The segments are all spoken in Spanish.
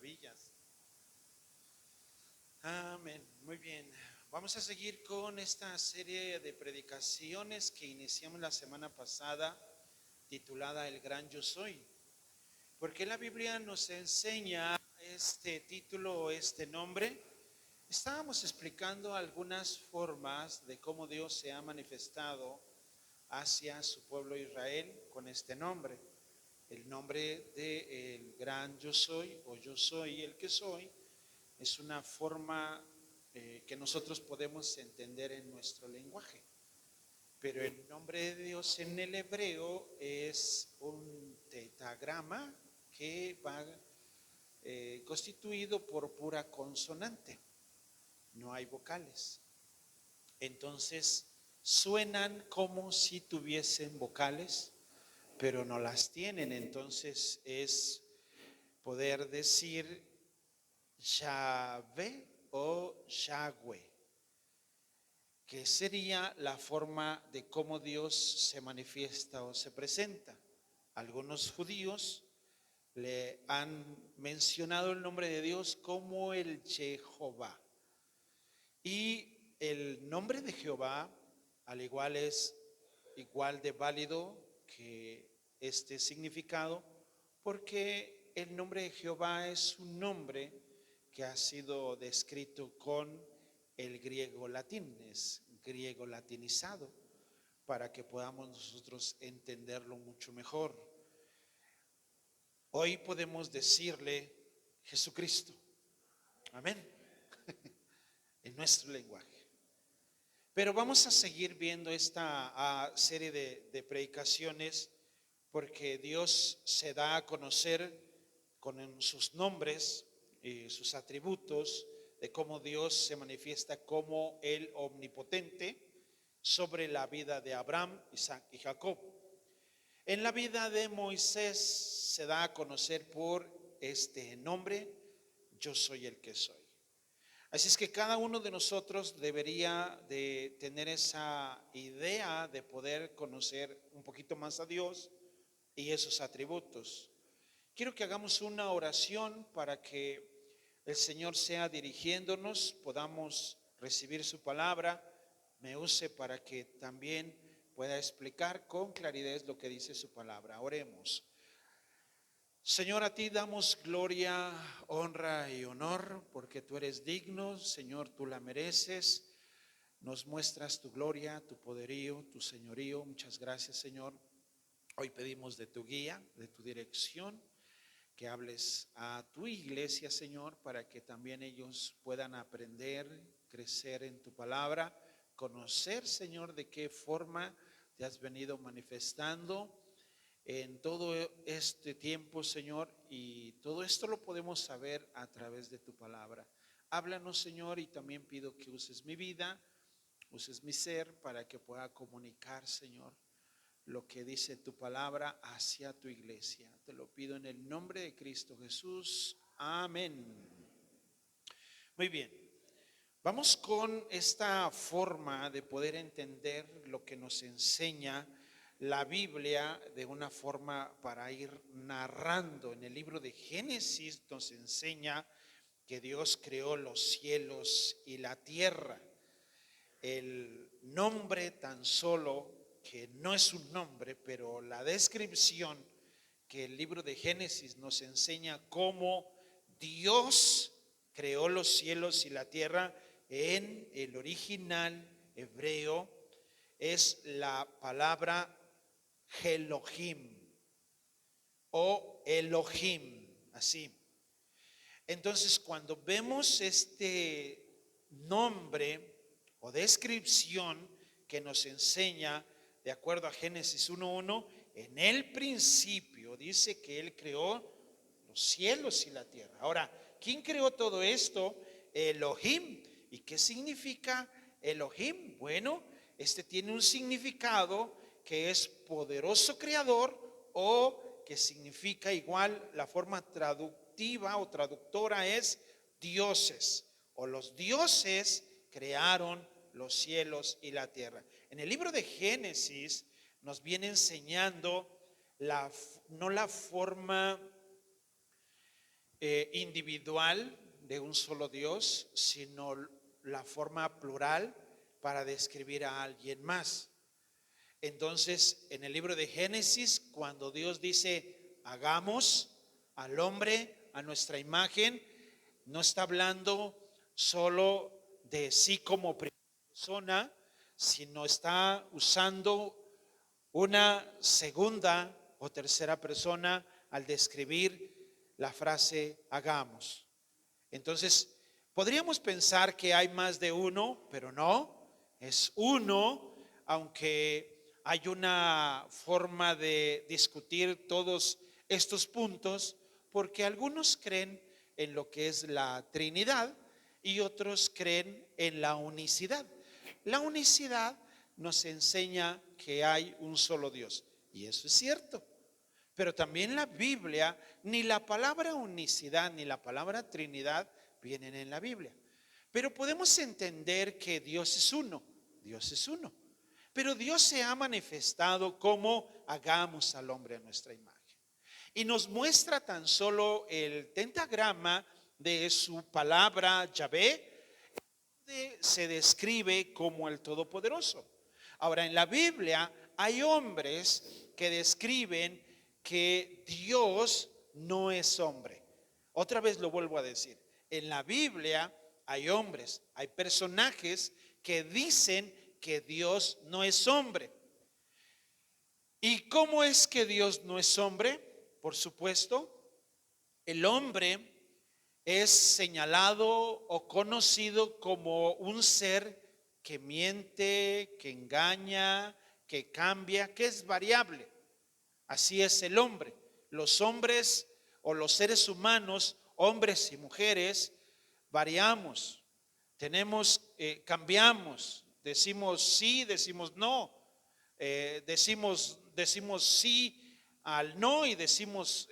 maravillas. Amén. Muy bien. Vamos a seguir con esta serie de predicaciones que iniciamos la semana pasada, titulada El Gran Yo Soy. Porque la Biblia nos enseña este título o este nombre. Estábamos explicando algunas formas de cómo Dios se ha manifestado hacia su pueblo Israel con este nombre. El nombre de el gran yo soy o yo soy el que soy es una forma que nosotros podemos entender en nuestro lenguaje. Pero el nombre de Dios en el hebreo es un tetagrama que va constituido por pura consonante. No hay vocales. Entonces suenan como si tuviesen vocales, pero no las tienen. Entonces es poder decir Yahvé o Yahweh, que sería la forma de cómo Dios se manifiesta o se presenta. Algunos judíos le han mencionado el nombre de Dios como el Jehová. Y el nombre de Jehová, al igual es igual de válido que este significado, porque el nombre de Jehová es un nombre que ha sido descrito con el griego latín, es griego latinizado, para que podamos nosotros entenderlo mucho mejor. Hoy podemos decirle Jesucristo, amén, en nuestro lenguaje. Pero vamos a seguir viendo esta serie de predicaciones porque Dios se da a conocer con sus nombres y sus atributos de cómo Dios se manifiesta como el omnipotente sobre la vida de Abraham, Isaac y Jacob. En la vida de Moisés se da a conocer por este nombre, yo soy el que soy. Así es que cada uno de nosotros debería de tener esa idea de poder conocer un poquito más a Dios y esos atributos. Quiero que hagamos una oración para que el Señor sea dirigiéndonos, podamos recibir su palabra, me use para que también pueda explicar con claridad lo que dice su palabra. Oremos. Señor, a ti damos gloria, honra y honor, porque tú eres digno, Señor, tú la mereces. Nos muestras tu gloria, tu poderío, tu señorío. Muchas gracias, Señor. Hoy pedimos de tu guía, de tu dirección, que hables a tu iglesia, Señor, para que también ellos puedan aprender, crecer en tu palabra, conocer, Señor, de qué forma te has venido manifestando en todo este tiempo, Señor, y todo esto lo podemos saber a través de tu palabra. Háblanos, Señor, y también pido que uses mi vida, uses mi ser para que pueda comunicar, Señor, lo que dice tu palabra hacia tu iglesia. Te lo pido en el nombre de Cristo Jesús. Amén. Muy bien. Vamos con esta forma de poder entender lo que nos enseña la Biblia de una forma para ir narrando. En el libro de Génesis nos enseña que Dios creó los cielos y la tierra. El nombre tan solo, que no es un nombre, pero la descripción que el libro de Génesis nos enseña cómo Dios creó los cielos y la tierra en el original hebreo es la palabra Elohim o Elohim, así. Entonces, cuando vemos este nombre o descripción que nos enseña, de acuerdo a Génesis 1:1, en el principio dice que Él creó los cielos y la tierra. Ahora, ¿quién creó todo esto? Elohim. ¿Y qué significa Elohim? Bueno, este tiene un significado que es poderoso creador o que significa igual, la forma traductiva o traductora es dioses o los dioses crearon los cielos y la tierra. En el libro de Génesis nos viene enseñando no la forma individual de un solo Dios, sino la forma plural para describir a alguien más. Entonces, en el libro de Génesis, cuando Dios dice, hagamos al hombre a nuestra imagen, no está hablando solo de sí como persona, sino está usando una segunda o tercera persona al describir la frase hagamos. Entonces, podríamos pensar que hay más de uno, pero no, es uno, aunque hay una forma de discutir todos estos puntos, porque algunos creen en lo que es la Trinidad y otros creen en la unicidad. La unicidad nos enseña que hay un solo Dios, y eso es cierto. Pero también la Biblia, ni la palabra unicidad ni la palabra Trinidad vienen en la Biblia. Pero podemos entender que Dios es uno, Dios es uno. Pero Dios se ha manifestado como hagamos al hombre a nuestra imagen. Y nos muestra tan solo el pentagrama de su palabra Yahvé, donde se describe como el Todopoderoso. Ahora, en la Biblia hay hombres que describen que Dios no es hombre. Otra vez lo vuelvo a decir. En la Biblia hay hombres, hay personajes que dicen que Dios no es hombre. ¿Y cómo es que Dios no es hombre? Por supuesto, el hombre es señalado o conocido como un ser que miente, que engaña, que cambia, que es variable. Así es el hombre. Los hombres o los seres humanos, hombres y mujeres, variamos, cambiamos, decimos sí, decimos no, decimos sí al no y decimos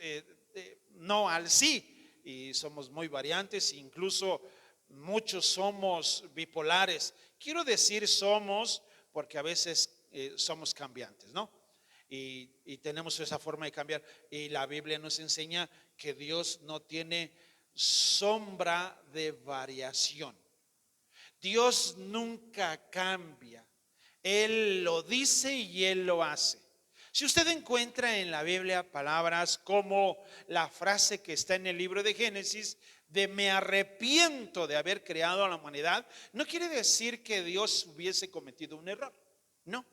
no al sí. Y somos muy variantes, incluso muchos somos bipolares. Quiero decir somos porque a veces somos cambiantes, ¿no? Y tenemos esa forma de cambiar. Y la Biblia nos enseña que Dios no tiene sombra de variación. Dios nunca cambia. Él lo dice y Él lo hace. Si usted encuentra en la Biblia palabras como la frase que está en el libro de Génesis de me arrepiento de haber creado a la humanidad, no quiere decir que Dios hubiese cometido un error. No.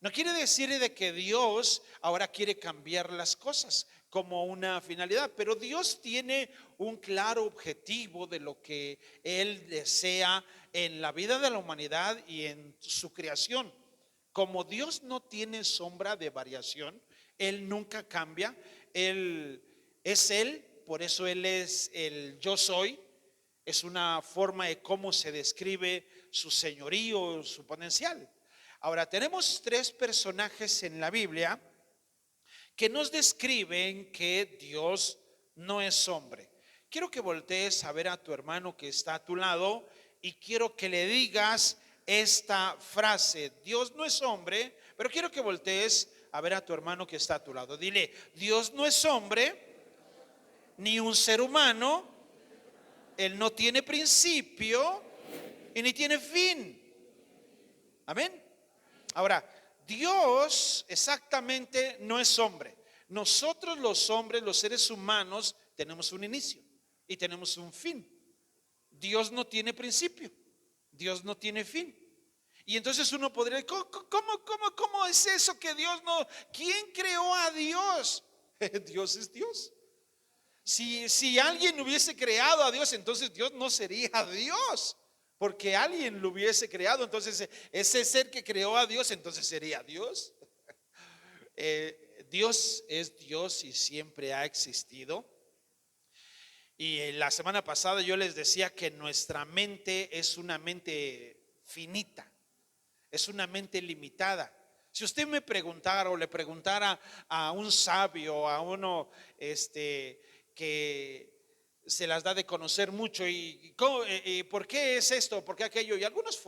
No quiere decir de que Dios ahora quiere cambiar las cosas como una finalidad, pero Dios tiene un claro objetivo de lo que Él desea en la vida de la humanidad y en su creación. Como Dios no tiene sombra de variación, Él nunca cambia, Él es Él, por eso Él es el yo soy, es una forma de cómo se describe su señorío, su potencial. Ahora, tenemos tres personajes en la Biblia que nos describen que Dios no es hombre. Quiero que voltees a ver a tu hermano que está a tu lado y quiero que le digas esta frase: Dios no es hombre, pero quiero que voltees a ver a tu hermano que está a tu lado. Dile: Dios no es hombre, ni un ser humano, Él no tiene principio y ni tiene fin. Amén. Ahora, Dios exactamente no es hombre. Nosotros los hombres, los seres humanos, tenemos un inicio y tenemos un fin. Dios no tiene principio, Dios no tiene fin. Y entonces uno podría decir, ¿cómo es eso que Dios no? ¿Quién creó a Dios? Dios es Dios. Si alguien hubiese creado a Dios, entonces Dios no sería Dios. Porque alguien lo hubiese creado, entonces ese ser que creó a Dios, entonces sería Dios. Dios es Dios y siempre ha existido. Y la semana pasada yo les decía que nuestra mente es una mente finita, es una mente limitada. Si usted me preguntara o le preguntara a un sabio, a uno que se las da de conocer mucho y ¿por qué es esto? ¿Por qué aquello? Y algunas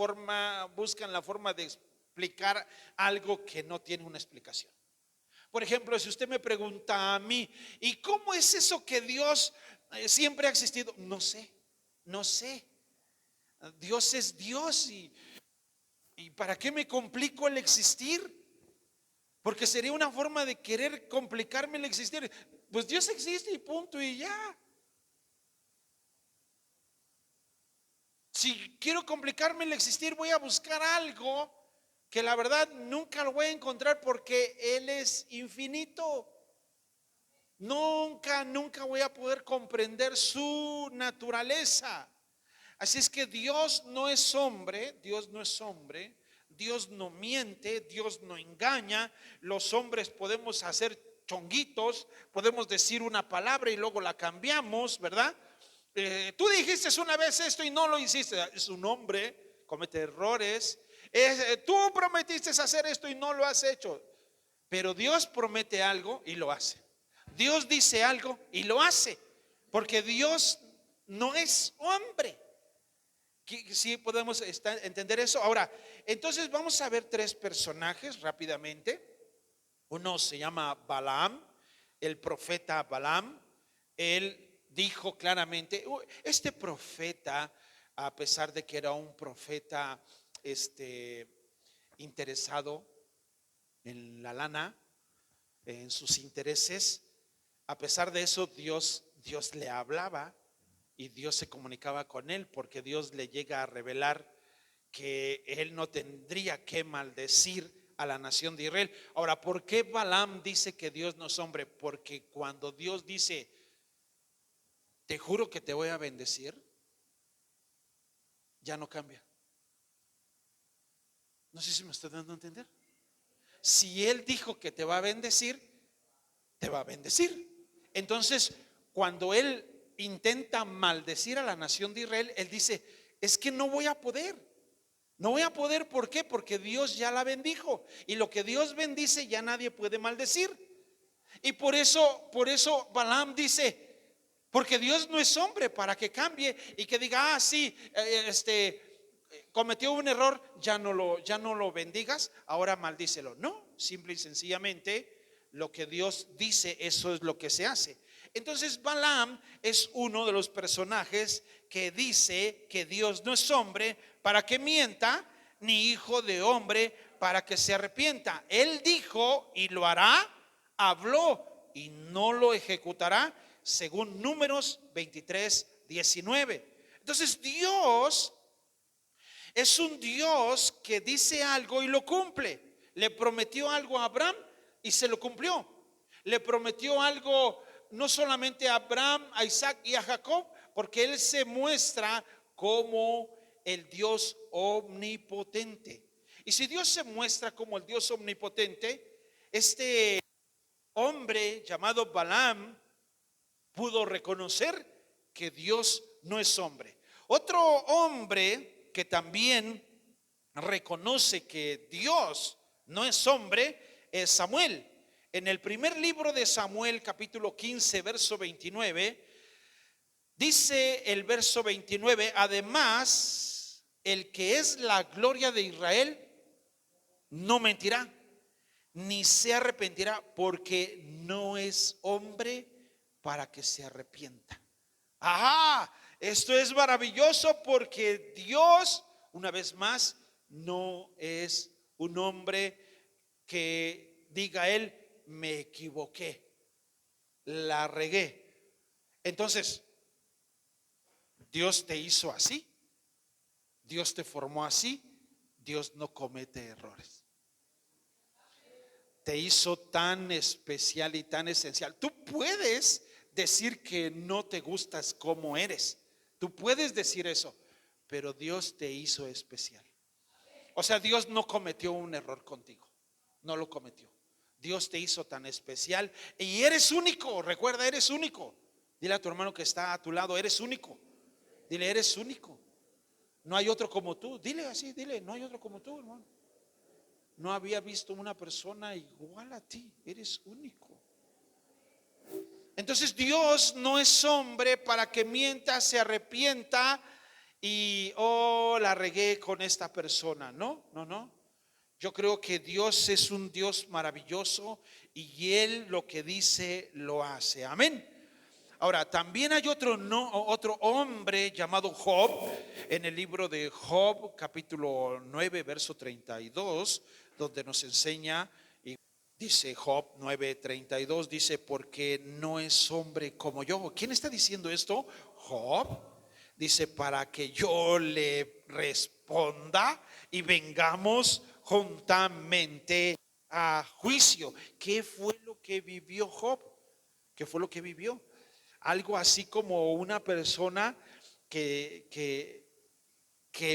buscan la forma de explicar algo que no tiene una explicación. Por ejemplo, si usted me pregunta a mí, ¿y cómo es eso que Dios Siempre ha existido. No sé, no sé. Dios es Dios y ¿para qué me complico el existir? Porque sería una forma de querer complicarme el existir. Pues Dios existe y punto y ya. Si quiero complicarme el existir, voy a buscar algo que la verdad nunca lo voy a encontrar porque Él es infinito. Nunca voy a poder comprender su naturaleza. Así es que Dios no es hombre, Dios no es hombre, Dios no miente, Dios no engaña. Los hombres podemos hacer chonguitos, podemos decir una palabra y luego la cambiamos, ¿verdad? Tú dijiste una vez esto y no lo hiciste. Es un hombre, comete errores. Tú prometiste hacer esto y no lo has hecho. Pero Dios promete algo y lo hace. Dios dice algo y lo hace. Porque Dios no es hombre. Sí podemos entender eso. Ahora, entonces vamos a ver tres personajes rápidamente. Uno se llama Balaam, el profeta Balaam. Él dijo claramente, este profeta, a pesar de que era un profeta interesado en la lana, en sus intereses, a pesar de eso Dios le hablaba y Dios se comunicaba con él, porque Dios le llega a revelar que él no tendría que maldecir a la nación de Israel. Ahora, ¿por qué Balaam dice que Dios no es hombre? Porque cuando Dios dice, te juro que te voy a bendecir, ya no cambia. No sé si me estoy dando a entender. Si Él dijo que te va a bendecir, te va a bendecir. Entonces, cuando Él intenta maldecir a la nación de Israel, Él dice, es que no voy a poder. No voy a poder, ¿por qué? Porque Dios ya la bendijo. Y lo que Dios bendice ya nadie puede maldecir. Y por eso Balaam dice, porque Dios no es hombre para que cambie y que diga, sí, cometió un error, ya no lo bendigas, ahora maldícelo. No, simple y sencillamente lo que Dios dice, eso es lo que se hace. Entonces Balaam es uno de los personajes que dice que Dios no es hombre para que mienta, ni hijo de hombre para que se arrepienta. Él dijo y lo hará, habló y no lo ejecutará, según Números 23:19. Entonces Dios es un Dios que dice algo y lo cumple. Le prometió algo a Abraham y se lo cumplió. Le prometió algo no solamente a Abraham, a Isaac y a Jacob, porque Él se muestra como el Dios omnipotente. Y si Dios se muestra como el Dios omnipotente, este hombre llamado Balaam pudo reconocer que Dios no es hombre. Otro hombre que también reconoce que Dios no es hombre es Samuel. En el primer libro de Samuel, capítulo 15, verso 29, dice el verso 29, además, el que es la gloria de Israel no mentirá, ni se arrepentirá, porque no es hombre para que se arrepienta. Ajá, esto es maravilloso porque Dios, una vez más, no es un hombre que diga él, me equivoqué, la regué. Entonces, Dios te hizo así, Dios te formó así, Dios no comete errores. Te hizo tan especial y tan esencial. Tú puedes decir que no te gustas como eres. Tú puedes decir eso, pero Dios te hizo especial. O sea, Dios no cometió un error contigo. No lo cometió. Dios te hizo tan especial y eres único. Recuerda, eres único. Dile a tu hermano que está a tu lado, eres único. Dile, eres único. No hay otro como tú. Dile así, dile, no hay otro como tú, hermano. No había visto una persona igual a ti. Eres único. Entonces Dios no es hombre para que mienta, se arrepienta y la regué con esta persona. No. Yo creo que Dios es un Dios maravilloso y Él lo que dice lo hace. Amén. Ahora, también hay otro hombre llamado Job, en el libro de Job, capítulo 9, verso 32, donde nos enseña, y dice Job 9:32, dice, porque no es hombre como yo. ¿Quién está diciendo esto? Job. Dice, para que yo le responda y vengamos juntamente a juicio. ¿Qué fue lo que vivió Job? ¿Qué fue lo que vivió? Algo así como una persona que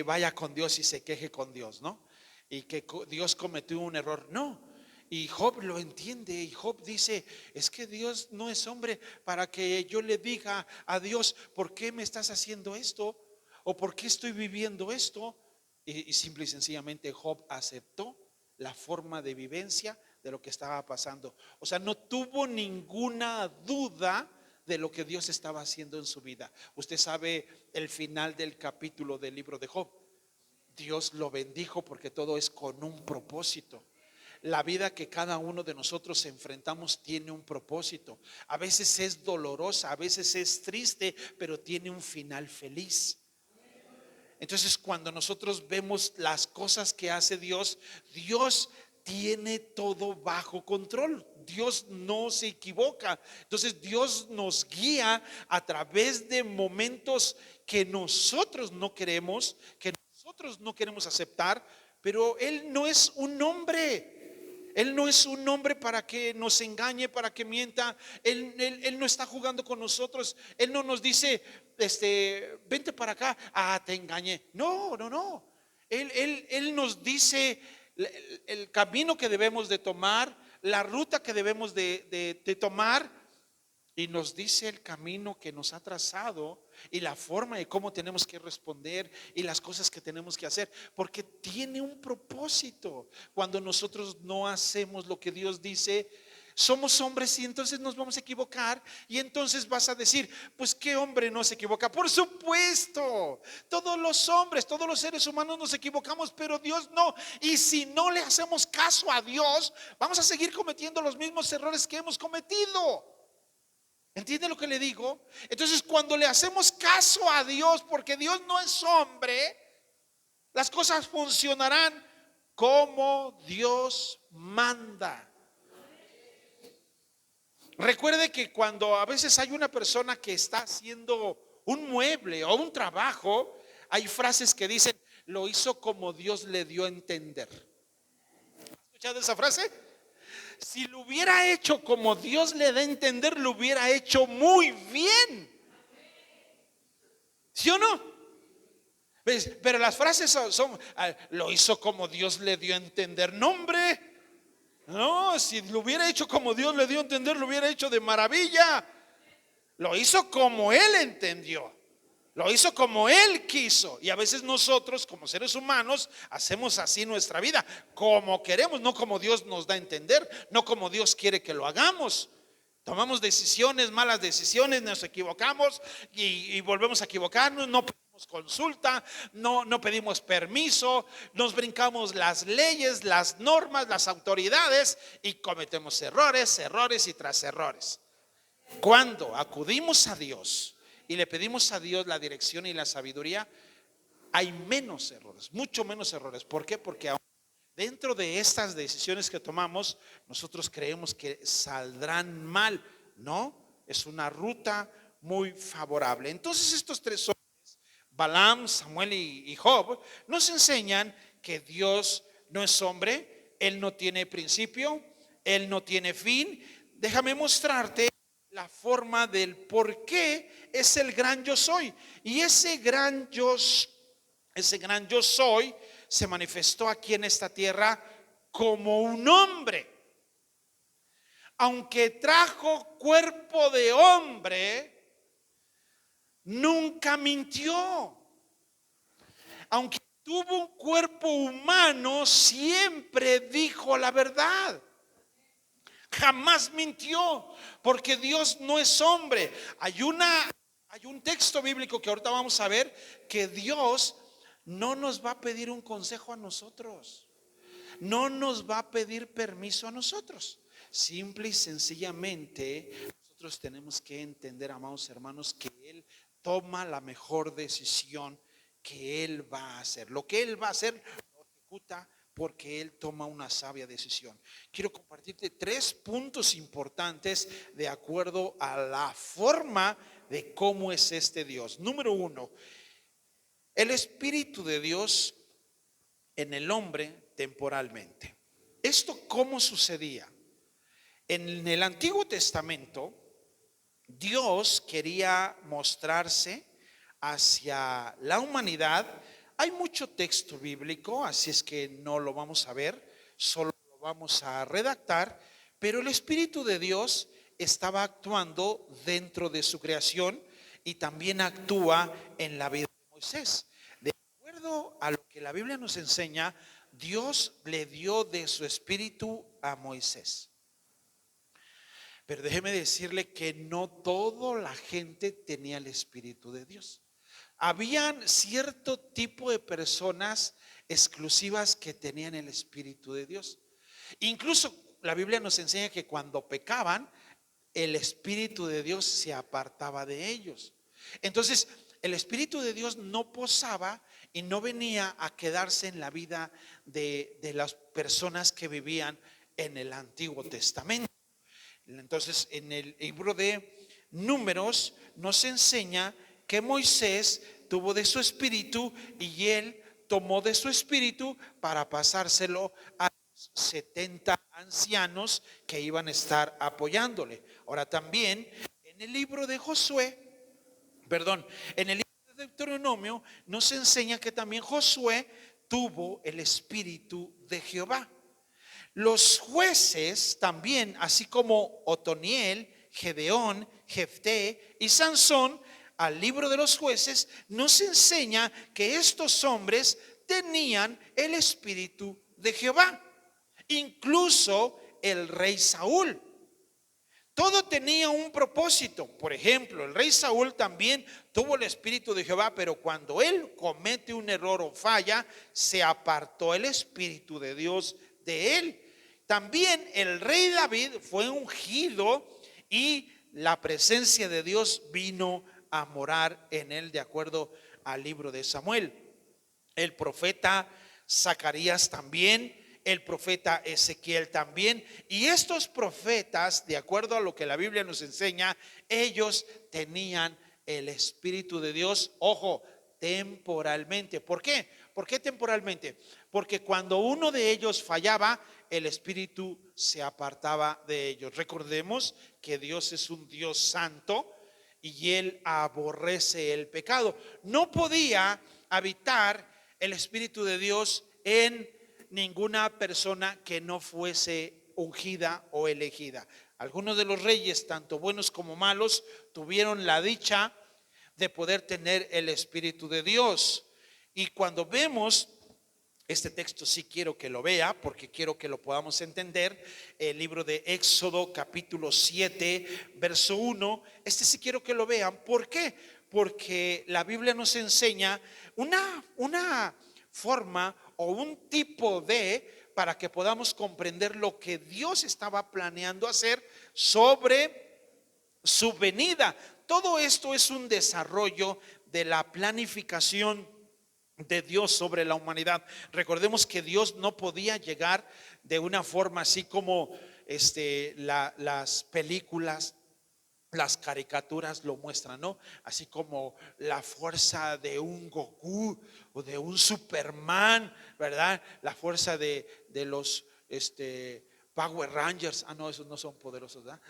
vaya con Dios y se queje con Dios, ¿no? Y que Dios cometió un error. No. Y Job lo entiende, y Job dice, es que Dios no es hombre para que yo le diga a Dios, ¿por qué me estás haciendo esto? ¿O por qué estoy viviendo esto? Y simple y sencillamente Job aceptó la forma de vivencia de lo que estaba pasando. O sea, no tuvo ninguna duda de lo que Dios estaba haciendo en su vida. Usted sabe el final del capítulo del libro de Job. Dios lo bendijo porque todo es con un propósito. La vida que cada uno de nosotros enfrentamos tiene un propósito. A veces es dolorosa, a veces es triste, pero tiene un final feliz. Entonces, cuando nosotros vemos las cosas que hace Dios, Dios tiene todo bajo control. Dios no se equivoca. Entonces, Dios nos guía a través de momentos que nosotros no queremos, que nosotros no queremos aceptar, pero Él no es un hombre. Él no es un hombre para que nos engañe, para que mienta. Él no está jugando con nosotros. Él no nos dice, vente para acá. Ah, te engañé. No, no, no. Él nos dice el camino que debemos de tomar, la ruta que debemos de tomar, y nos dice el camino que nos ha trazado y la forma de cómo tenemos que responder y las cosas que tenemos que hacer, porque tiene un propósito. Cuando nosotros no hacemos lo que Dios dice, somos hombres y entonces nos vamos a equivocar, y entonces vas a decir, pues qué hombre no se equivoca. Por supuesto, todos los hombres, todos los seres humanos nos equivocamos, pero Dios no. Y si no le hacemos caso a Dios, vamos a seguir cometiendo los mismos errores que hemos cometido. ¿Entiende lo que le digo? Entonces, cuando le hacemos caso a Dios, porque Dios no es hombre, las cosas funcionarán como Dios manda. Recuerde que cuando a veces hay una persona que está haciendo un mueble o un trabajo, hay frases que dicen, lo hizo como Dios le dio a entender. ¿Has escuchado esa frase? Si lo hubiera hecho como Dios le da a entender, lo hubiera hecho muy bien. ¿Sí o no? ¿Ves? Pero las frases son, lo hizo como Dios le dio a entender. No, hombre. No, si lo hubiera hecho como Dios le dio a entender, lo hubiera hecho de maravilla. Lo hizo como Él entendió. Lo hizo como Él quiso. Y a veces nosotros como seres humanos hacemos así nuestra vida, como queremos, no como Dios nos da a entender, no como Dios quiere que lo hagamos. Tomamos decisiones, malas decisiones, nos equivocamos y volvemos a equivocarnos. No pedimos consulta, no pedimos permiso, nos brincamos las leyes, las normas, las autoridades y cometemos errores y tras errores. Cuando acudimos a Dios y le pedimos a Dios la dirección y la sabiduría, hay menos errores, mucho menos errores. ¿Por qué? Porque dentro de estas decisiones que tomamos, nosotros creemos que saldrán mal. No, es una ruta muy favorable. Entonces estos tres hombres, Balaam, Samuel y Job, nos enseñan que Dios no es hombre, Él no tiene principio, Él no tiene fin. Déjame mostrarte la forma del por qué es el gran yo soy. Y ese gran yo soy se manifestó aquí en esta tierra como un hombre. Aunque trajo cuerpo de hombre, nunca mintió. Aunque tuvo un cuerpo humano, siempre dijo la verdad. Jamás mintió, porque Dios no es hombre. Hay un texto bíblico que ahorita vamos a ver, que Dios no nos va a pedir un consejo a nosotros, no nos va a pedir permiso a nosotros. Simple y sencillamente nosotros tenemos que entender, amados hermanos, que Él toma la mejor decisión que Él va a hacer. Lo que Él va a hacer lo ejecuta porque Él toma una sabia decisión. Quiero compartirte 3 puntos importantes de acuerdo a la forma de cómo es este Dios. Número 1, el Espíritu de Dios en el hombre temporalmente. ¿Esto cómo sucedía? En el Antiguo Testamento, Dios quería mostrarse hacia la humanidad. Hay mucho texto bíblico, así es que no lo vamos a ver, solo lo vamos a redactar, pero el Espíritu de Dios estaba actuando dentro de su creación y también actúa en la vida de Moisés. De acuerdo a lo que la Biblia nos enseña, Dios le dio de su Espíritu a Moisés. Pero déjeme decirle que no toda la gente tenía el Espíritu de Dios. Habían cierto tipo de personas exclusivas que tenían el Espíritu de Dios. Incluso la Biblia nos enseña que cuando pecaban, el Espíritu de Dios se apartaba de ellos. Entonces, el Espíritu de Dios no posaba y no venía a quedarse en la vida de las personas que vivían en el Antiguo Testamento. Entonces, en el libro de Números nos enseña que Moisés tuvo de su espíritu y él tomó de su espíritu para pasárselo a los 70 ancianos que iban a estar apoyándole. Ahora también en el libro de en el libro de Deuteronomio nos enseña que también Josué tuvo el espíritu de Jehová. Los jueces también, así como Otoniel, Gedeón, Jefté y Sansón, al libro de los jueces nos enseña que estos hombres tenían el espíritu de Jehová. Incluso el rey Saúl. Todo tenía un propósito. Por ejemplo, el rey Saúl también tuvo el espíritu de Jehová, pero cuando él comete un error o falla, se apartó el espíritu de Dios de él. También el rey David fue ungido y la presencia de Dios vino a morar en él, de acuerdo al libro de Samuel. El profeta Zacarías también, el profeta Ezequiel también, y estos profetas, de acuerdo a lo que la Biblia nos enseña, ellos tenían el Espíritu de Dios, ojo, temporalmente. ¿Por qué? ¿Por qué temporalmente? Porque cuando uno de ellos fallaba, el Espíritu se apartaba de ellos. Recordemos que Dios es un Dios santo y Él aborrece el pecado. No podía habitar el Espíritu de Dios en ninguna persona que no fuese ungida o elegida. Algunos de los reyes, tanto buenos como malos, tuvieron la dicha de poder tener el Espíritu de Dios. Y cuando vemos este texto, sí quiero que lo vea porque quiero que lo podamos entender. El libro de Éxodo capítulo 7 verso 1. Este sí quiero que lo vean. ¿Por qué? Porque la Biblia nos enseña una forma o un tipo de, para que podamos comprender lo que Dios estaba planeando hacer sobre su venida. Todo esto es un desarrollo de la planificación de Dios sobre la humanidad. Recordemos que Dios no podía llegar de una forma así como las películas, las caricaturas lo muestran, ¿no? Así como la fuerza de un Goku o de un Superman, ¿verdad? La fuerza de los Power Rangers. Ah, no, esos no son poderosos, ¿verdad?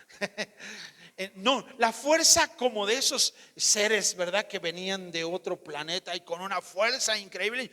No, la fuerza como de esos seres, ¿verdad? Que venían de otro planeta y con una fuerza increíble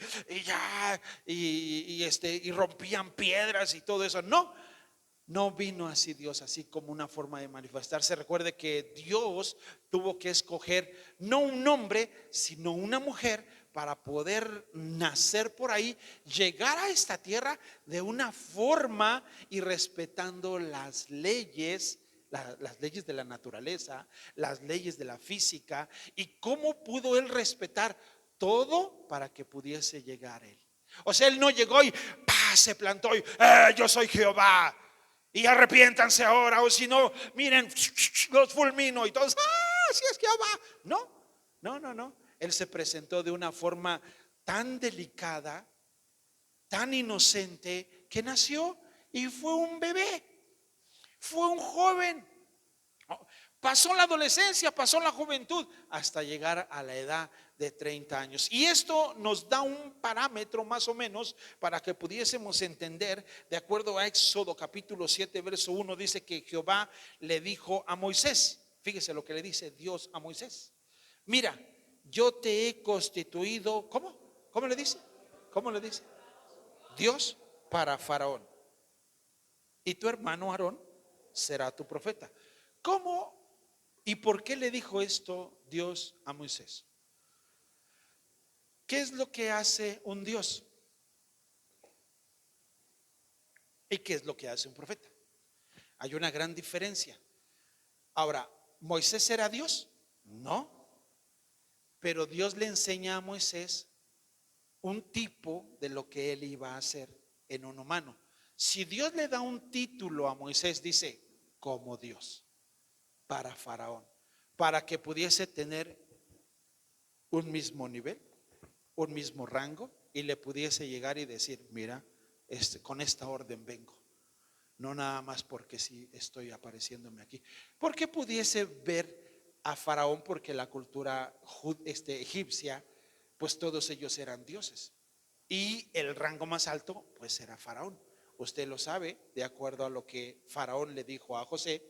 y rompían piedras y todo eso. No vino así Dios, así como una forma de manifestarse. Recuerde que Dios tuvo que escoger no un hombre, sino una mujer para poder nacer por ahí, llegar a esta tierra de una forma y respetando las leyes de la naturaleza, las leyes de la física. ¿Y cómo pudo él respetar todo para que pudiese llegar él? O sea, él no llegó y se plantó y yo soy Jehová. y arrepiéntanse ahora, o si no, miren, los fulmino y todos, si es Jehová. No. Él se presentó de una forma tan delicada, tan inocente, que nació y fue un bebé, fue un joven. Pasó la adolescencia, pasó la juventud, hasta llegar a la edad de 30 años. Y esto nos da un parámetro más o menos para que pudiésemos entender. De acuerdo a Éxodo capítulo 7 verso 1, dice que Jehová le dijo a Moisés, fíjese lo que le dice Dios a Moisés: mira, yo te he constituido, ¿cómo? ¿Cómo le dice? ¿Cómo le dice? Dios para Faraón, y tu hermano Aarón será tu profeta. ¿Cómo y por qué le dijo esto Dios a Moisés? ¿Qué es lo que hace un Dios? ¿Y qué es lo que hace un profeta? Hay una gran diferencia. Ahora, ¿Moisés era Dios? No. Pero Dios le enseña a Moisés un tipo de lo que él iba a hacer en un humano. Si Dios le da un título a Moisés, dice, como Dios, para Faraón, para que pudiese tener un mismo nivel, un mismo rango, y le pudiese llegar y decir, mira, con esta orden vengo. No nada más porque sí estoy apareciéndome aquí. Porque pudiese ver a Faraón, porque la cultura egipcia, pues todos ellos eran dioses. Y el rango más alto, pues era Faraón. Usted lo sabe, de acuerdo a lo que Faraón le dijo a José,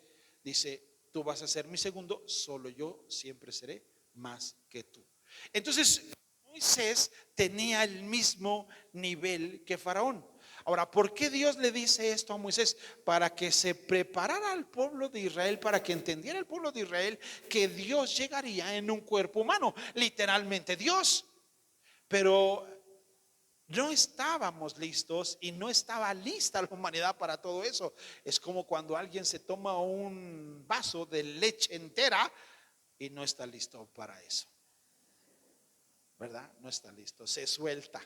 dice, tú vas a ser mi segundo, solo yo siempre seré más que tú. Entonces, Moisés tenía el mismo nivel que Faraón. Ahora, ¿por qué Dios le dice esto a Moisés? Para que se preparara al pueblo de Israel, para que entendiera el pueblo de Israel que Dios llegaría en un cuerpo humano, literalmente Dios. Pero no estábamos listos y no estaba lista la humanidad para todo eso. Es como cuando alguien se toma un vaso de leche entera y no está listo para eso, ¿verdad? No está listo, se suelta.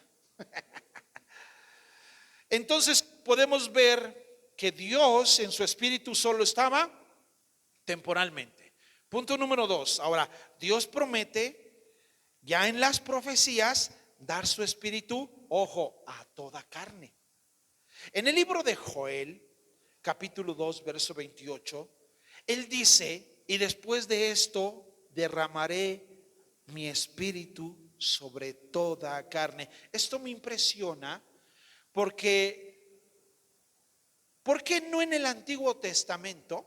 Entonces podemos ver que Dios en su espíritu solo estaba temporalmente. Punto número 2. Ahora, Dios promete ya en las profecías dar su espíritu, ojo, a toda carne. En el libro de Joel, capítulo 2, verso 28, él dice, y después de esto derramaré mi espíritu sobre toda carne. Esto me impresiona porque, ¿por qué no en el Antiguo Testamento?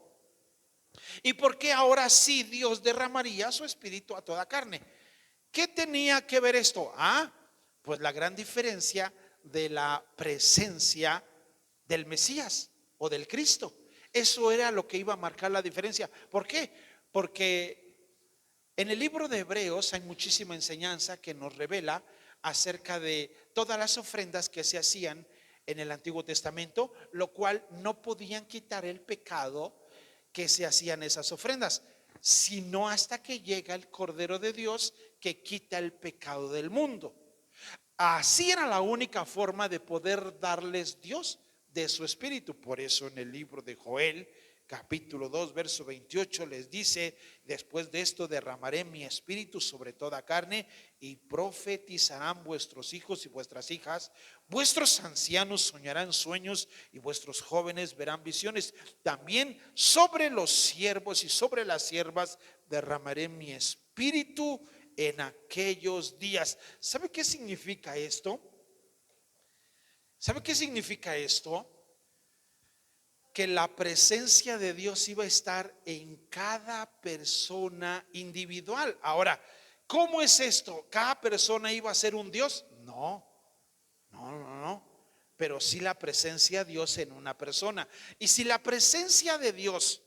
¿Y por qué ahora sí Dios derramaría su espíritu a toda carne? ¿Qué tenía que ver esto? Pues la gran diferencia de la presencia del Mesías o del Cristo. Eso era lo que iba a marcar la diferencia. ¿Por qué? Porque en el libro de Hebreos hay muchísima enseñanza que nos revela acerca de todas las ofrendas que se hacían en el Antiguo Testamento, lo cual no podían quitar el pecado que se hacían esas ofrendas, sino hasta que llega el Cordero de Dios que quita el pecado del mundo. Así era la única forma de poder darles Dios de su espíritu. Por eso en el libro de Joel, capítulo 2, verso 28, les dice, después de esto derramaré mi espíritu sobre toda carne y profetizarán vuestros hijos y vuestras hijas, vuestros ancianos soñarán sueños y vuestros jóvenes verán visiones. También sobre los siervos y sobre las siervas derramaré mi espíritu en aquellos días. ¿Sabe qué significa esto? ¿Sabe qué significa esto? Que la presencia de Dios iba a estar en cada persona individual. Ahora, ¿cómo es esto? ¿Cada persona iba a ser un Dios? No. Pero sí la presencia de Dios en una persona. Y si la presencia de Dios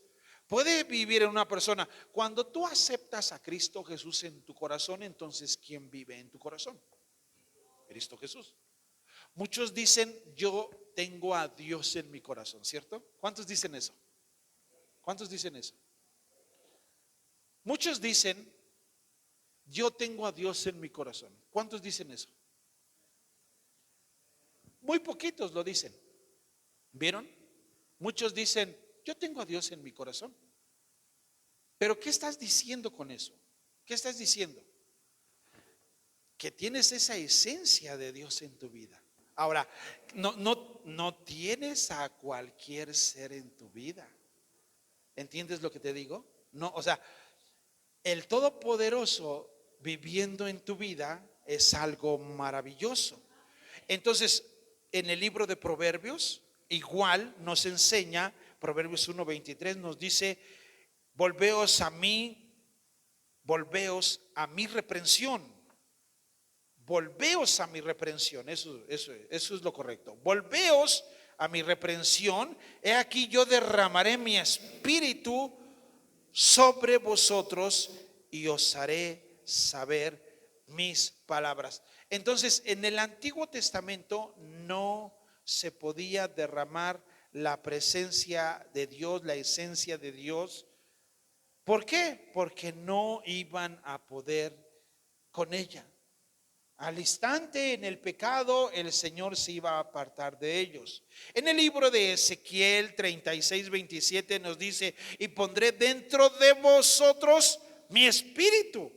puede vivir en una persona, cuando tú aceptas a Cristo Jesús en tu corazón, entonces ¿quién vive en tu corazón? Cristo Jesús. Muchos dicen, yo tengo a Dios en mi corazón, ¿cierto? ¿Cuántos dicen eso? ¿Cuántos dicen eso? Muchos dicen, yo tengo a Dios en mi corazón. ¿Cuántos dicen eso? Muy poquitos lo dicen. ¿Vieron? Muchos dicen, yo tengo a Dios en mi corazón. Pero ¿qué estás diciendo con eso? ¿Qué estás diciendo? Que tienes esa esencia de Dios en tu vida. Ahora, no tienes a cualquier ser en tu vida. ¿Entiendes lo que te digo? No, o sea, el Todopoderoso viviendo en tu vida es algo maravilloso. Entonces, en el libro de Proverbios, igual nos enseña, Proverbios 1:23 nos dice, volveos a mí, volveos a mi reprensión. Volveos a mi reprensión, eso es lo correcto. Volveos a mi reprensión, he aquí yo derramaré mi espíritu sobre vosotros y os haré saber mis palabras. Entonces, en el Antiguo Testamento no se podía derramar la presencia de Dios, la esencia de Dios. ¿Por qué? Porque no iban a poder con ella. Al instante en el pecado, el Señor se iba a apartar de ellos. En el libro de Ezequiel 36:27 nos dice, y pondré dentro de vosotros mi espíritu,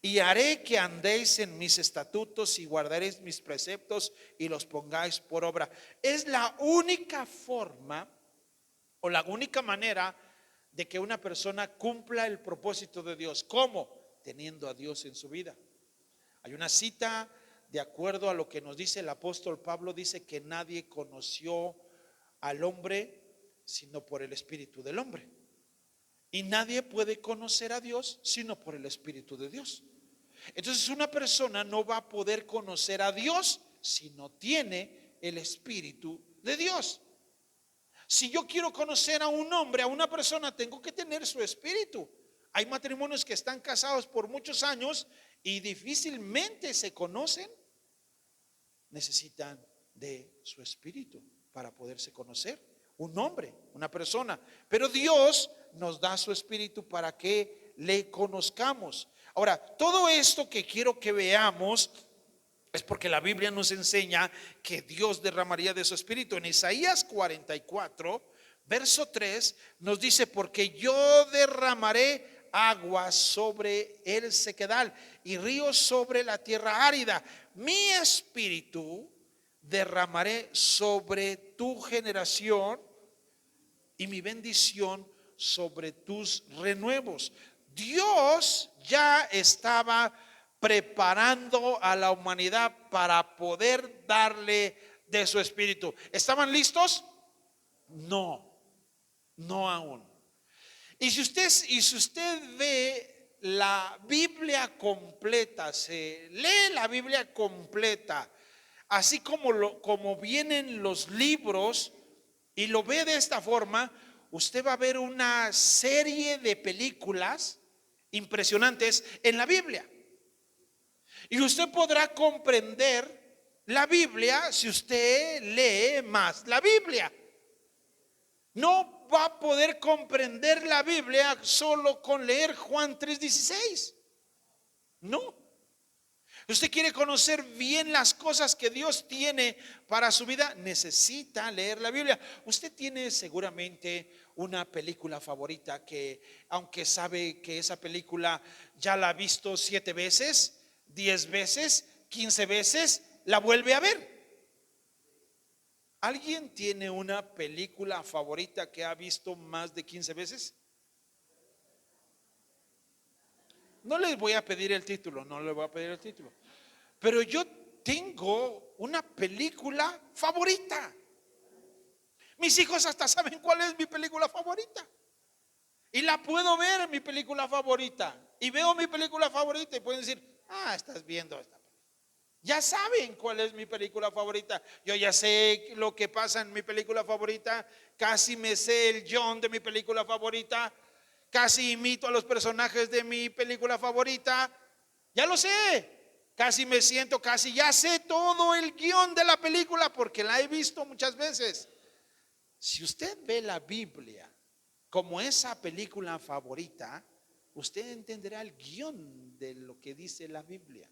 y haré que andéis en mis estatutos y guardaréis mis preceptos y los pongáis por obra. Es la única forma o la única manera de que una persona cumpla el propósito de Dios. ¿Cómo? Teniendo a Dios en su vida. Hay una cita, de acuerdo a lo que nos dice el apóstol Pablo, dice que nadie conoció al hombre sino por el Espíritu del hombre. Y nadie puede conocer a Dios sino por el Espíritu de Dios. Entonces una persona no va a poder conocer a Dios si no tiene el Espíritu de Dios. Si yo quiero conocer a un hombre, a una persona, tengo que tener su espíritu. Hay matrimonios que están casados por muchos años y difícilmente se conocen. Necesitan de su espíritu para poderse conocer. Un hombre, una persona. Pero Dios nos da su espíritu para que le conozcamos. Ahora, todo esto que quiero que veamos es porque la Biblia nos enseña que Dios derramaría de su espíritu. En Isaías 44, verso 3, nos dice, porque yo derramaré agua sobre el sequedal y ríos sobre la tierra árida. Mi espíritu derramaré sobre tu generación y mi bendición sobre tus renuevos. Dios ya estaba preparando a la humanidad para poder darle de su espíritu. ¿Estaban listos? No, no aún. Y si usted ve la Biblia completa, se lee la Biblia completa, así como vienen los libros y lo ve de esta forma, usted va a ver una serie de películas impresionantes en la Biblia. Y usted podrá comprender la Biblia si usted lee más la Biblia. No va a poder comprender la Biblia solo con leer Juan 3:16. No. Usted quiere conocer bien las cosas que Dios tiene para su vida, necesita leer la Biblia. Usted tiene seguramente una película favorita que, aunque sabe que esa película ya la ha visto 7 veces, 10 veces, 15 veces, la vuelve a ver. ¿Alguien tiene una película favorita que ha visto más de 15 veces? No les voy a pedir el título, no les voy a pedir el título. Pero yo tengo una película favorita. Mis hijos hasta saben cuál es mi película favorita. Y la puedo ver en mi película favorita. Y veo mi película favorita y pueden decir, estás viendo esta película. Ya saben cuál es mi película favorita. Yo ya sé lo que pasa en mi película favorita. Casi me sé el guión de mi película favorita. Casi imito a los personajes de mi película favorita. Ya lo sé. Casi me siento, casi ya sé todo el guión de la película porque la he visto muchas veces. Si usted ve la Biblia como esa película favorita, usted entenderá el guión de lo que dice la Biblia.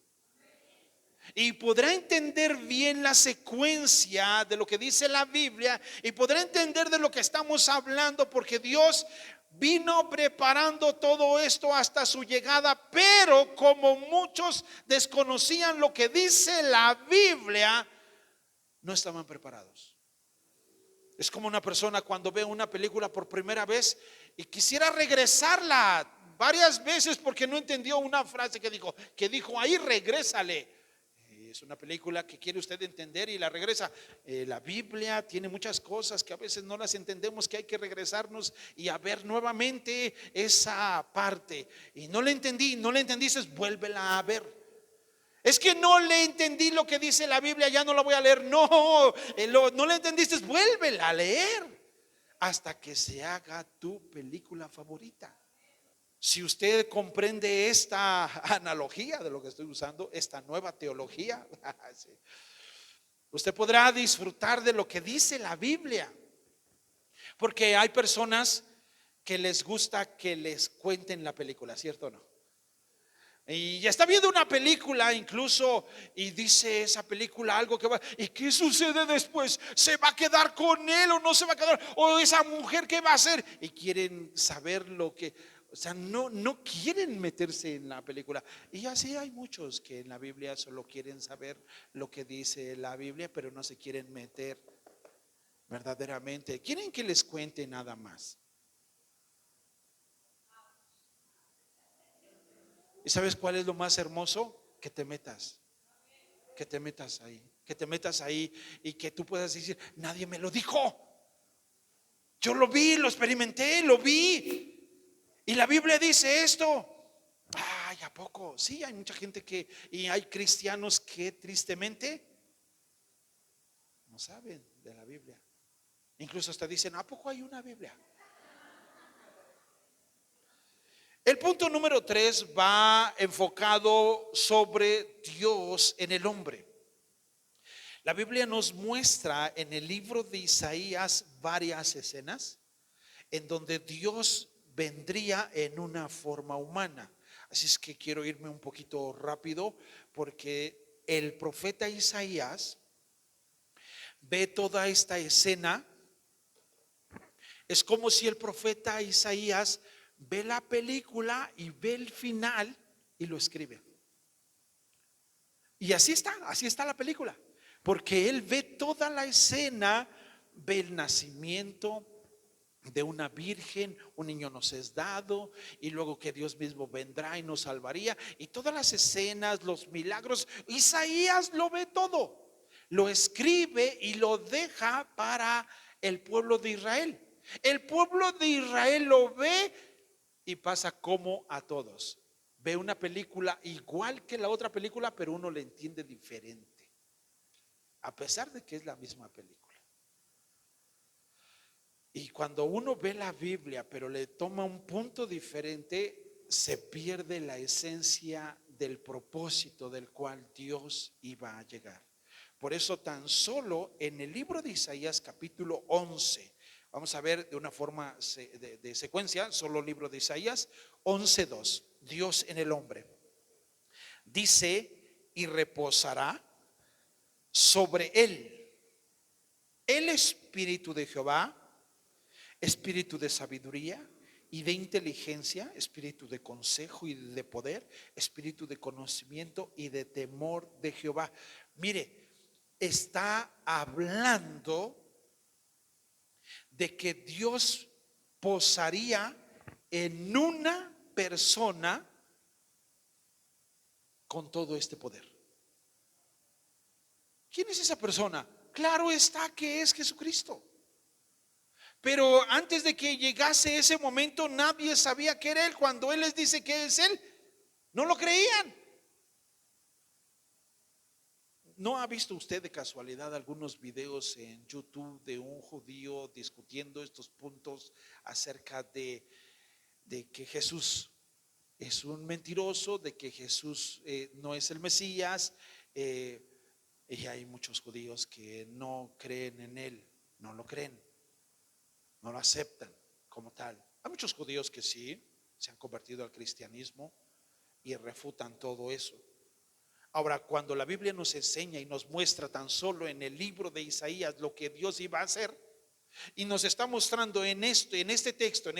y podrá entender bien la secuencia de lo que dice la Biblia y podrá entender de lo que estamos hablando, porque Dios vino preparando todo esto hasta su llegada, pero como muchos desconocían lo que dice la Biblia, no estaban preparados. Es como una persona cuando ve una película por primera vez y quisiera regresarla varias veces porque no entendió una frase que dijo ahí, regrésale. Es una película que quiere usted entender y la regresa. La Biblia tiene muchas cosas que a veces no las entendemos, que hay que regresarnos y a ver nuevamente esa parte. Y no le entendí, no le entendiste, vuélvela a ver. Es que no le entendí lo que dice la Biblia, ya no la voy a leer. No, no le entendiste, vuélvela a leer hasta que se haga tu película favorita. Si usted comprende esta analogía de lo que estoy usando, esta nueva teología, sí, usted podrá disfrutar de lo que dice la Biblia. Porque hay personas que les gusta que les cuenten la película, ¿cierto o no? Y ya está viendo una película incluso y dice esa película algo que va, ¿y qué sucede después? ¿Se va a quedar con él o no se va a quedar? ¿O esa mujer qué va a hacer? Y quieren saber lo que, o sea, no quieren meterse en la película. Y así hay muchos que en la Biblia solo quieren saber lo que dice la Biblia, pero no se quieren meter verdaderamente. Quieren que les cuente nada más. ¿Y sabes cuál es lo más hermoso? Que te metas ahí, que te metas ahí y que tú puedas decir, nadie me lo dijo. Yo lo vi, lo experimenté, lo vi. Y la Biblia dice esto. Ay, ¿a poco? Sí, hay mucha gente y hay cristianos que tristemente no saben de la Biblia. Incluso hasta dicen, ¿a poco hay una Biblia? El punto número 3 va enfocado sobre Dios en el hombre. La Biblia nos muestra en el libro de Isaías varias escenas en donde Dios vendría en una forma humana. Así es que quiero irme un poquito rápido porque el profeta Isaías ve toda esta escena. Es como si el profeta Isaías ve la película y ve el final y lo escribe. Y así está la película. Porque él ve toda la escena, ve el nacimiento de una virgen, un niño nos es dado, y luego que Dios mismo vendrá y nos salvaría, y todas las escenas, los milagros, Isaías lo ve todo, lo escribe y lo deja para el pueblo de Israel. El pueblo de Israel lo ve y pasa como a todos. Ve una película igual que la otra película, pero uno le entiende diferente a pesar de que es la misma película. Y cuando uno ve la Biblia, pero le toma un punto diferente, se pierde la esencia del propósito del cual Dios iba a llegar. Por eso tan solo en el libro de Isaías capítulo 11, vamos a ver de una forma de secuencia, solo libro de Isaías 11:2, Dios en el hombre. Dice, y reposará sobre él el espíritu de Jehová, espíritu de sabiduría y de inteligencia, espíritu de consejo y de poder, espíritu de conocimiento y de temor de Jehová. Mire, está hablando de que Dios posaría en una persona con todo este poder. ¿Quién es esa persona? Claro está que es Jesucristo. Pero antes de que llegase ese momento, nadie sabía que era Él. Cuando Él les dice que es Él, no lo creían. ¿No ha visto usted de casualidad algunos videos en YouTube de un judío discutiendo estos puntos acerca de que Jesús es un mentiroso, de que Jesús no es el Mesías? Y hay muchos judíos que no creen en Él, no lo creen, no lo aceptan como tal. Hay muchos judíos que sí se han convertido al cristianismo y refutan todo eso. Ahora, cuando la Biblia nos enseña y nos muestra tan solo en el libro de Isaías lo que Dios iba a hacer, y nos está mostrando en este texto,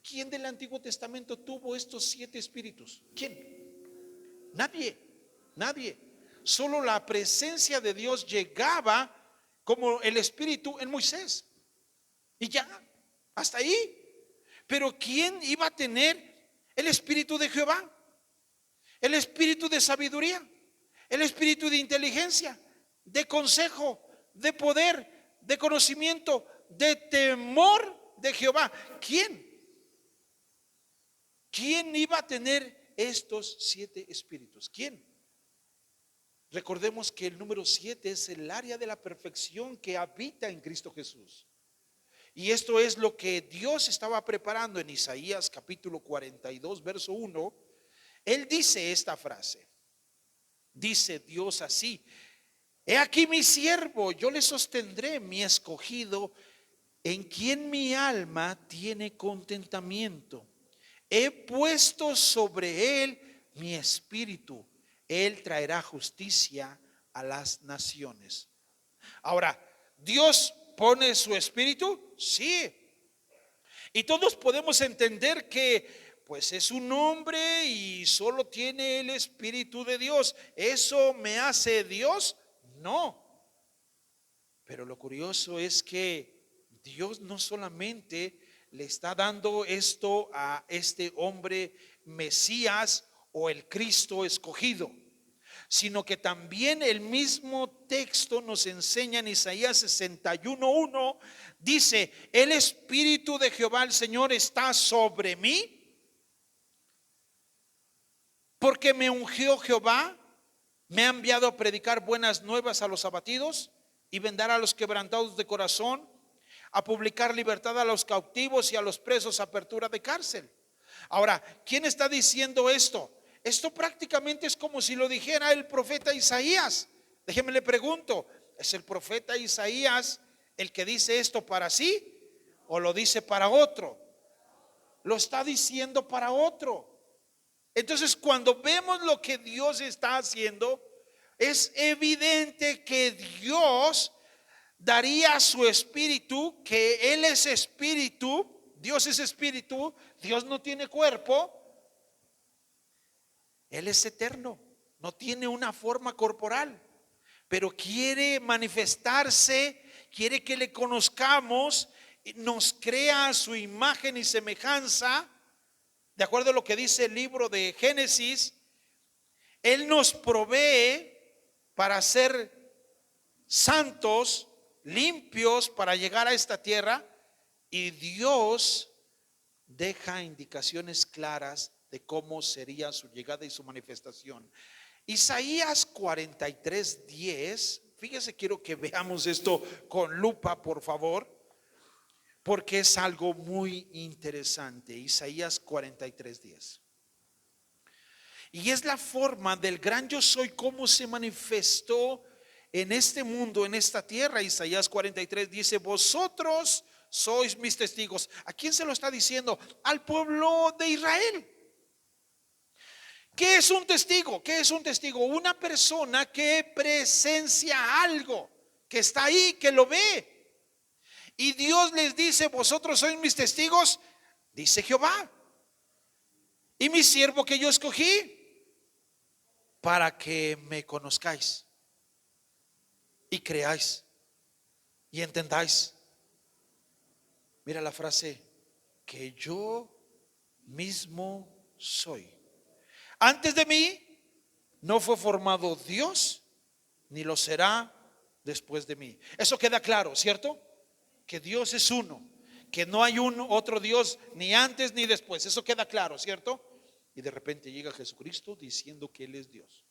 ¿quién del Antiguo Testamento tuvo estos 7 espíritus? ¿Quién? Nadie. Solo la presencia de Dios llegaba como el espíritu en Moisés. Y ya, hasta ahí. Pero ¿quién iba a tener el espíritu de Jehová? El espíritu de sabiduría, el espíritu de inteligencia, de consejo, de poder, de conocimiento, de temor de Jehová. ¿Quién? ¿Quién iba a tener estos 7 espíritus? ¿Quién? Recordemos que el número 7 es el área de la perfección que habita en Cristo Jesús. Y esto es lo que Dios estaba preparando en Isaías capítulo 42, verso 1. Él dice esta frase. Dice Dios así: he aquí mi siervo, yo le sostendré, mi escogido, en quien mi alma tiene contentamiento. He puesto sobre él mi espíritu. Él traerá justicia a las naciones. Ahora, ¿Dios pone su espíritu? Sí. Y todos podemos entender que pues es un hombre y solo tiene el espíritu de Dios. ¿Eso me hace Dios? No. Pero lo curioso es que Dios no solamente le está dando esto a este hombre Mesías o el Cristo escogido, sino que también el mismo texto nos enseña en Isaías 61:1, dice: el espíritu de Jehová el Señor está sobre mí, porque me ungió Jehová, me ha enviado a predicar buenas nuevas a los abatidos y vendar a los quebrantados de corazón, a publicar libertad a los cautivos y a los presos, apertura de cárcel. Ahora, ¿quién está diciendo esto? Esto prácticamente es como si lo dijera el profeta Isaías. Déjeme le pregunto, ¿es el profeta Isaías el que dice esto para sí o lo dice para otro? Lo está diciendo para otro. Entonces, cuando vemos lo que Dios está haciendo, es evidente que Dios daría su espíritu, que Él es espíritu, Dios es espíritu, Dios no tiene cuerpo, Él es eterno, no tiene una forma corporal, pero quiere manifestarse, quiere que le conozcamos, nos crea a su imagen y semejanza. De acuerdo a lo que dice el libro de Génesis, Él nos provee para ser santos, limpios, para llegar a esta tierra, y Dios deja indicaciones claras de cómo sería su llegada y su manifestación. Isaías 43:10, fíjese, quiero que veamos esto con lupa, por favor, porque es algo muy interesante. Isaías 43:10. Y es la forma del gran yo soy, cómo se manifestó en este mundo, en esta tierra. Isaías 43 dice: vosotros sois mis testigos. ¿A quién se lo está diciendo? Al pueblo de Israel. ¿Qué es un testigo? ¿Qué es un testigo? Una persona que presencia algo, que está ahí, que lo ve. Y Dios les dice: vosotros sois mis testigos, dice Jehová, y mi siervo que yo escogí, para que me conozcáis y creáis y entendáis. Mira la frase: que yo mismo soy. Antes de mí no fue formado Dios, ni lo será después de mí. Eso queda claro, ¿cierto? Que Dios es uno, que no hay un otro Dios ni antes ni después. Eso queda claro, ¿cierto? Y de repente llega Jesucristo diciendo que Él es Dios.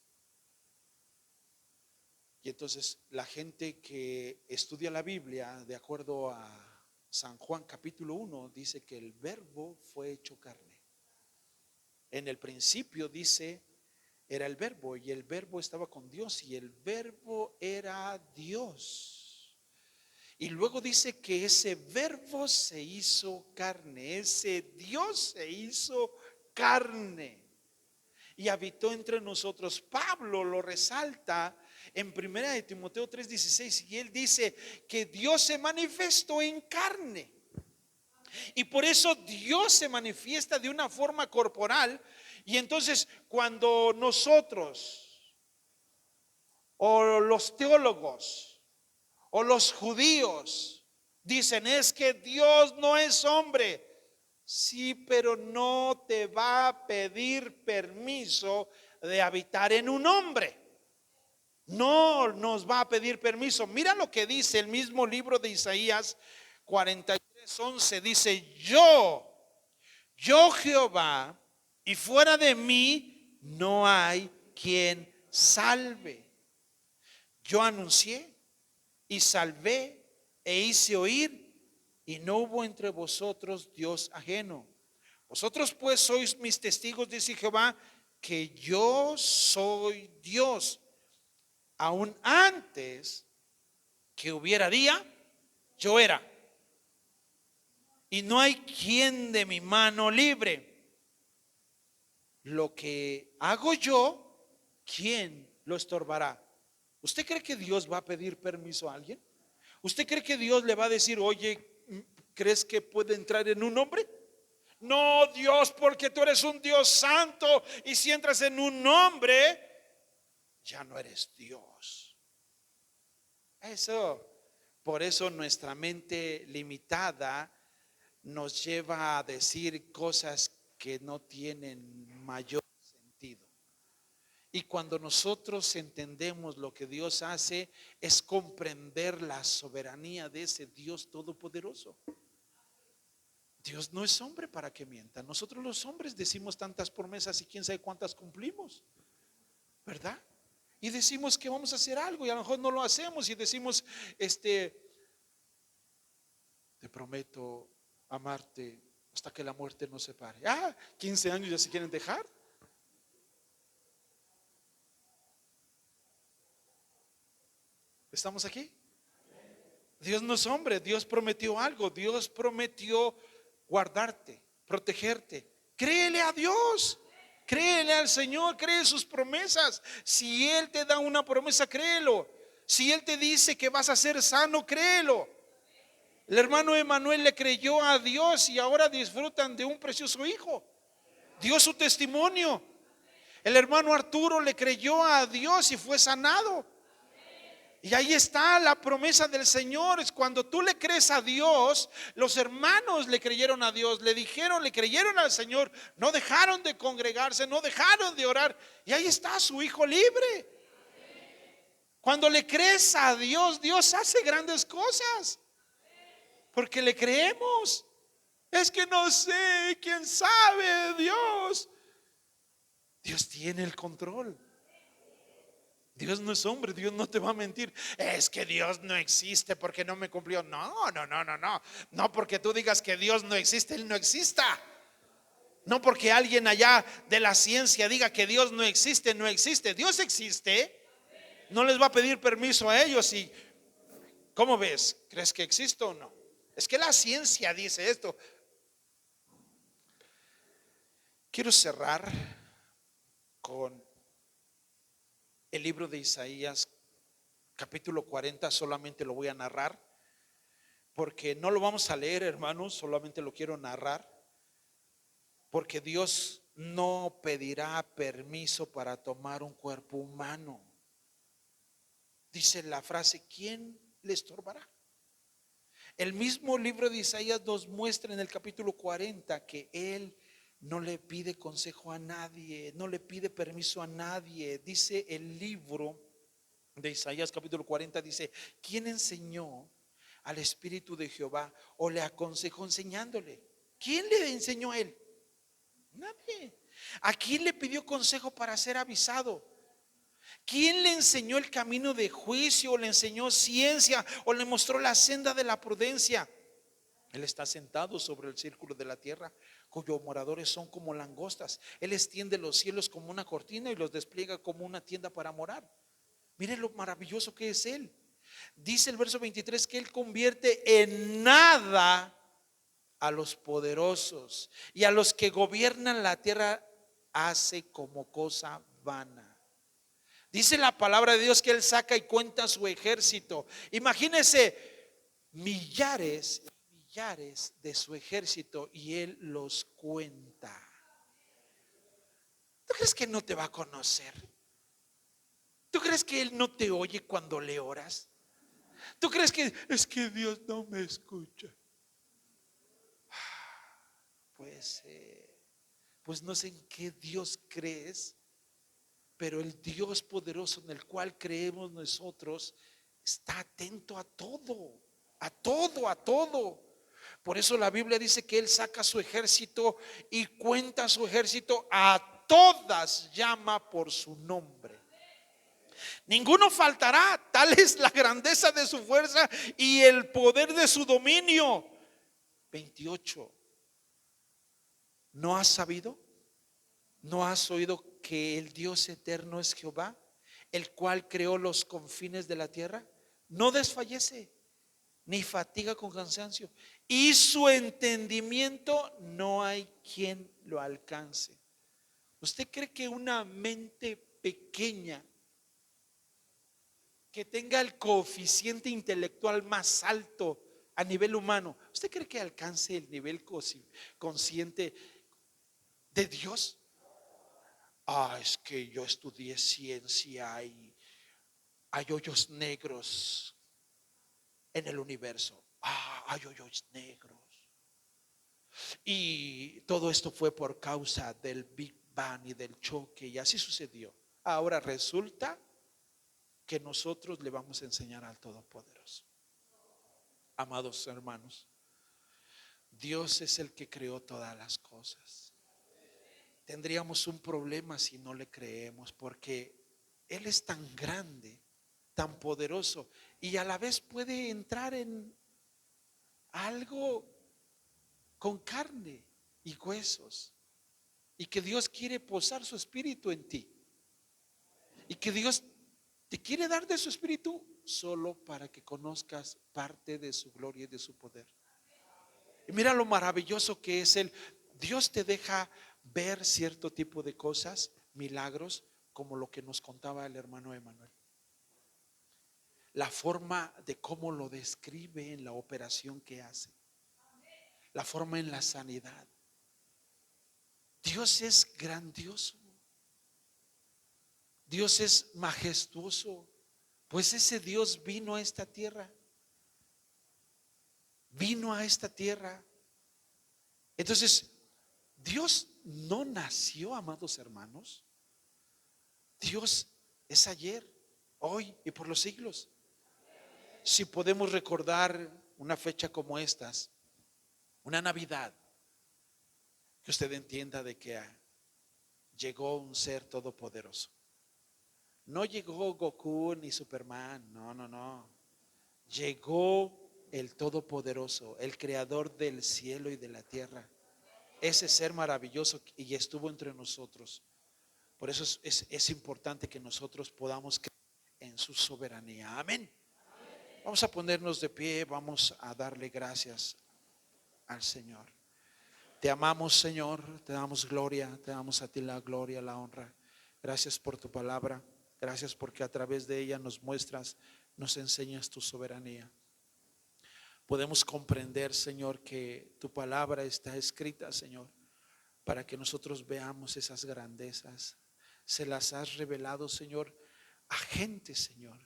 Y entonces la gente que estudia la Biblia, de acuerdo a San Juan capítulo 1, dice que el verbo fue hecho carne. En el principio, dice, era el verbo, y el verbo estaba con Dios, y el verbo era Dios. Y luego dice que ese verbo se hizo carne, ese Dios se hizo carne. y habitó entre nosotros. Pablo lo resalta en 1 de Timoteo 3:16, y él dice que Dios se manifestó en carne. Y por eso Dios se manifiesta de una forma corporal. Y entonces cuando nosotros o los teólogos o los judíos dicen es que Dios no es hombre, sí, pero no te va a pedir permiso de habitar en un hombre. No nos va a pedir permiso. Mira lo que dice el mismo libro de Isaías 43:11. Dice: yo Jehová, y fuera de mí no hay quien salve. Yo anuncié y salvé e hice oír, y no hubo entre vosotros Dios ajeno. Vosotros pues sois mis testigos, dice Jehová, que yo soy Dios. Aún antes que hubiera día, yo era, y no hay quien de mi mano libre. Lo que hago yo, ¿quién lo estorbará? ¿Usted cree que Dios va a pedir permiso a alguien? ¿Usted cree que Dios le va a decir, oye, ¿crees que puede entrar en un hombre? No, Dios, porque tú eres un Dios santo, y si entras en un hombre, ya no eres Dios. Por eso nuestra mente limitada nos lleva a decir cosas que no tienen mayor sentido. Y cuando nosotros entendemos lo que Dios hace, es comprender la soberanía de ese Dios todopoderoso. Dios no es hombre para que mienta. Nosotros los hombres decimos tantas promesas y quién sabe cuántas cumplimos, ¿verdad? Y decimos que vamos a hacer algo y a lo mejor no lo hacemos, y decimos, te prometo amarte hasta que la muerte nos separe. 15 años ya se quieren dejar. ¿Estamos aquí? Dios no es hombre. Dios prometió algo. Dios prometió guardarte, protegerte. Créele a Dios, créele al Señor, cree sus promesas. Si Él te da una promesa, créelo. Si Él te dice que vas a ser sano, créelo. El hermano Emanuel le creyó a Dios y ahora disfrutan de un precioso hijo. Dio su testimonio. El hermano Arturo le creyó a Dios y fue sanado. Y ahí está la promesa del Señor. Es cuando tú le crees a Dios. Los hermanos le creyeron a Dios, le creyeron al Señor, no dejaron de congregarse, no dejaron de orar, y ahí está su hijo libre. Cuando le crees a Dios, Dios hace grandes cosas, porque le creemos. Es que no sé, quién sabe, Dios tiene el control. Dios no es hombre, Dios no te va a mentir. Es que Dios no existe porque no me cumplió. No. No porque tú digas que Dios no existe, Él no exista. No porque alguien allá de la ciencia diga que Dios no existe, no existe. Dios existe. No les va a pedir permiso a ellos. Y ¿cómo ves? ¿Crees que existe o no? Es que la ciencia dice esto. Quiero cerrar con el libro de Isaías capítulo 40. Solamente lo voy a narrar, porque no lo vamos a leer, hermanos, solamente lo quiero narrar, porque Dios no pedirá permiso para tomar un cuerpo humano. Dice la frase, ¿quién le estorbará? El mismo libro de Isaías nos muestra en el capítulo 40 que Él no le pide consejo a nadie, no le pide permiso a nadie. Dice el libro de Isaías capítulo 40, dice, ¿quién enseñó al Espíritu de Jehová o le aconsejó enseñándole? ¿Quién le enseñó a él? Nadie. ¿A quién le pidió consejo para ser avisado? ¿Quién le enseñó el camino de juicio, o le enseñó ciencia, o le mostró la senda de la prudencia? Él está sentado sobre el círculo de la tierra, cuyos moradores son como langostas. Él extiende los cielos como una cortina y los despliega como una tienda para morar. Mire lo maravilloso que es Él. Dice el verso 23 que Él convierte en nada a los poderosos y a los que gobiernan la tierra hace como cosa vana. Dice la palabra de Dios que Él saca y cuenta su ejército. Imagínese millares y millares de su ejército y Él los cuenta. ¿Tú crees que no te va a conocer? ¿Tú crees que Él no te oye cuando le oras? ¿Tú crees que es que Dios no me escucha? Pues no sé en qué Dios crees, pero el Dios poderoso en el cual creemos nosotros está atento a todo, a todo, a todo. Por eso la Biblia dice que Él saca su ejército y cuenta su ejército, a todas llama por su nombre. Ninguno faltará, tal es la grandeza de su fuerza y el poder de su dominio. 28. ¿No has sabido? ¿No has oído que el Dios eterno es Jehová, el cual creó los confines de la tierra? No desfallece, ni fatiga con cansancio, y su entendimiento no hay quien lo alcance. ¿Usted cree que una mente pequeña, que tenga el coeficiente intelectual más alto a nivel humano, usted cree que alcance el nivel consciente de Dios? Es que yo estudié ciencia y hay hoyos negros en el universo. Hay hoyos negros. Y todo esto fue por causa del Big Bang y del choque, y así sucedió. Ahora resulta que nosotros le vamos a enseñar al Todopoderoso. Amados hermanos, Dios es el que creó todas las cosas. Tendríamos un problema si no le creemos, porque Él es tan grande, tan poderoso, y a la vez puede entrar en algo con carne y huesos, y que Dios quiere posar su espíritu en ti, y que Dios te quiere dar de su espíritu solo para que conozcas parte de su gloria y de su poder. Y mira lo maravilloso que es Él. Dios te deja ver cierto tipo de cosas, milagros, como lo que nos contaba el hermano Emanuel. La forma de cómo lo describe en la operación que hace, la forma en la sanidad. Dios es grandioso, Dios es majestuoso, pues ese Dios vino a esta tierra, vino a esta tierra. Entonces, Dios no nació, amados hermanos. Dios es ayer, hoy y por los siglos. Si podemos recordar una fecha como estas, una Navidad, que usted entienda de que llegó un ser todopoderoso. No llegó Goku ni Superman, no. Llegó el Todopoderoso, el creador del cielo y de la tierra. Ese ser maravilloso, y estuvo entre nosotros. Por eso es importante que nosotros podamos creer en su soberanía. Amén. Vamos a ponernos de pie, vamos a darle gracias al Señor. Te amamos, Señor, te damos gloria, te damos a ti la gloria, la honra. Gracias por tu palabra, gracias porque a través de ella nos muestras, nos enseñas tu soberanía. Podemos comprender, Señor, que tu palabra está escrita, Señor, para que nosotros veamos esas grandezas. Se las has revelado, Señor, a gente, Señor,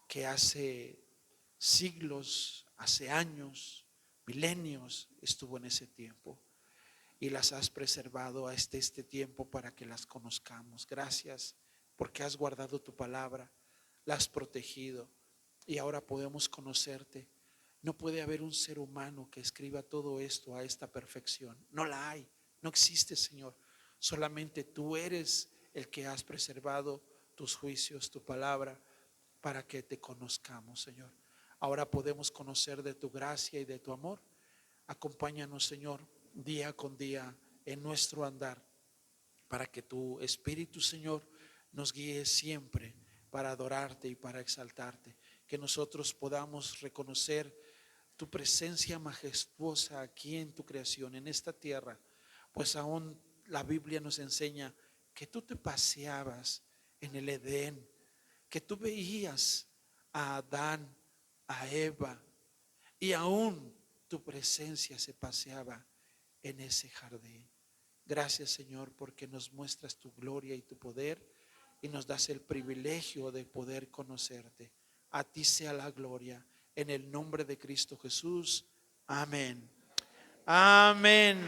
que hace siglos, hace años, milenios estuvo en ese tiempo, y las has preservado hasta este tiempo para que las conozcamos. Gracias porque has guardado tu palabra, la has protegido, y ahora podemos conocerte. No puede haber un ser humano que escriba todo esto a esta perfección. No la hay, no existe, Señor. Solamente tú eres el que has preservado tus juicios, tu palabra, para que te conozcamos, Señor. Ahora podemos conocer de tu gracia y de tu amor. Acompáñanos, Señor, día con día en nuestro andar, para que tu Espíritu, Señor, nos guíe siempre para adorarte y para exaltarte. Que nosotros podamos reconocer tu presencia majestuosa aquí en tu creación, en esta tierra, pues aún la Biblia nos enseña que tú te paseabas en el Edén, que tú veías a Adán, a Eva, y aún tu presencia se paseaba en ese jardín. Gracias, Señor, porque nos muestras tu gloria y tu poder y nos das el privilegio de poder conocerte. A ti sea la gloria, en el nombre de Cristo Jesús. Amén. Amén.